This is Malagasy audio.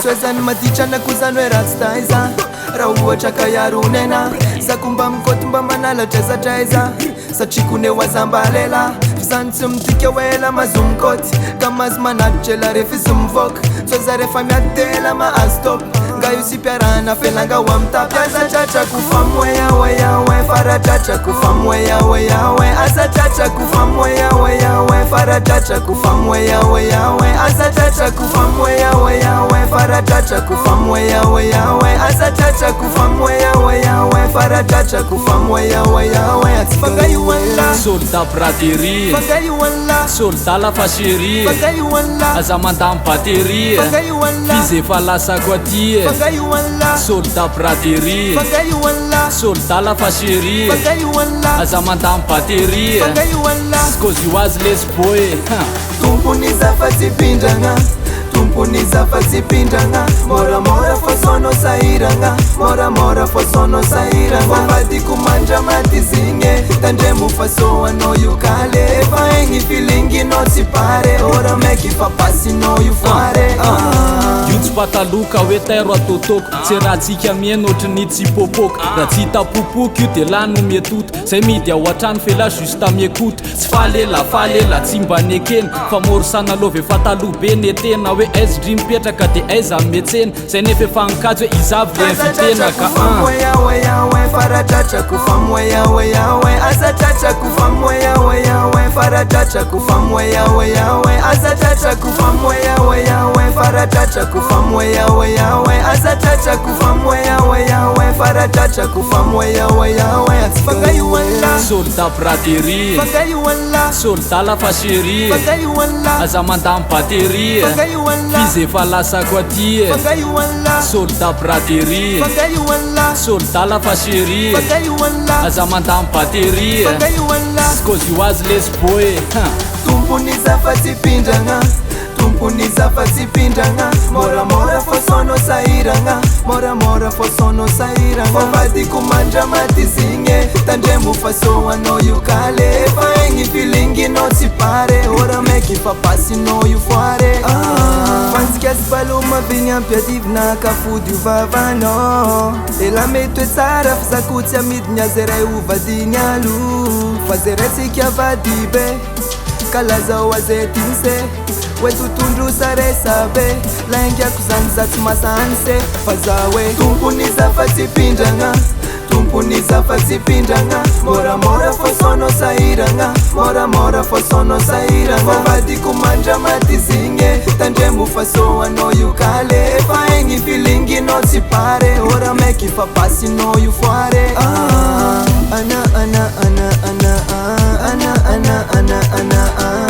tsy hoe zany maditrana koa zany hoe ratsy taiza raha ohatra ka iaronena zako mba mikoty mba manalatra zatraiza satria koneo azambalela zany tsy mitika hoela mazo mikoty ka mazo manaditra ela rehefa izy mivoaka so za rehefa miady tela mahazo topy nga io sy mpiarahana felanga ho amy tapy aza tratrako famoeaoeaoe faratratrako famoeaoeaoe aza tratrako famoeaoeaoe faratratrako famoeaoeaoe aza tratrako famoeaoeaoe faratratrako famoeaoeaoe aza tratrako famoeaoeaoe faratratrako famoeaoeaoe atsy fangaihoanla soldat braderie fangaihoanla soldat la facherie fangaihoanla aza mandamy batterie fangaihoanla fizy efa lasako aty fangaihoanla soldat braderie fangaihoanla soldat la facherie fangaihoanla aza mandamy batterie fangaihoanla skozy ho azy lesboe tompony zafatsy pindragna tompony zafatsy pindragna moramora fosono sahiragna moramora fosono sahiragna vadiko mandramaty zigny tandremo fasoanao io kale efa egny filinginao tsy pare ora meky fa pasinao io foare io tsy pataloka hoe tairo atotoko tsy raha tsika miaina ohatrany tsy popoko raha tsy hitapopoka io de lany no miatoto zay midy ao an-trano fe la juste miakoto tsy falela tsy mba nekeny fa morisana lova efa taloha be netena hoe aiza dry mipetraka de aiza metsena zay nefa efa nikajo hoe izavy le invitena ka famoeaoeaoe faratratrako famoeaoeaoe aza tratrako famoeaoeaoe faratratrako famoeaoeaoe aza tratrako famoeaoeaoe faratratrako famoeaoeaoe aza tratrako famoeaoeaoe faratratrako famoeaoeaoe atsy fangaihoanla soldat braderie fangaihoanla soldat la facherie fangaihoanla aza mandamy batterie fangaihoanla fizy efa lasako aty fangaihoanla soldat braderie fangaihoanla soldat la facherie fangaihoanla aza mandamy batterie fangaihoanla skozy ho azy lesboe tompony zafatsy pindragna tompony zafatsy pindragna moramora fosono sahiragna moramora fosono sahiragna vadiko mandramaty zigny tandremo fasoanao io kale efa egny filinginao tsy pare ora meky fa pasinao io foare fantsika azy paloma viny ampiadivina kafody io vavanao ela mety hoe tsara fa zako tsy amidiny azy ray ovadiny alo fa zay raitsika vadibe kalazao azetinse hoe totondro saresabe laingiako zany zatsy masanse fa za hoe tompony zafatsy pindragna tompony zafatsy pindragna moramora fosono sahiragna moramora fosono sahiragna vadiko mandramaty zigny tandremo fasoanao io kale efa egny filinginao tsy pare ora meky fa pasinao io foare ana ana ana ana ana ana ana ana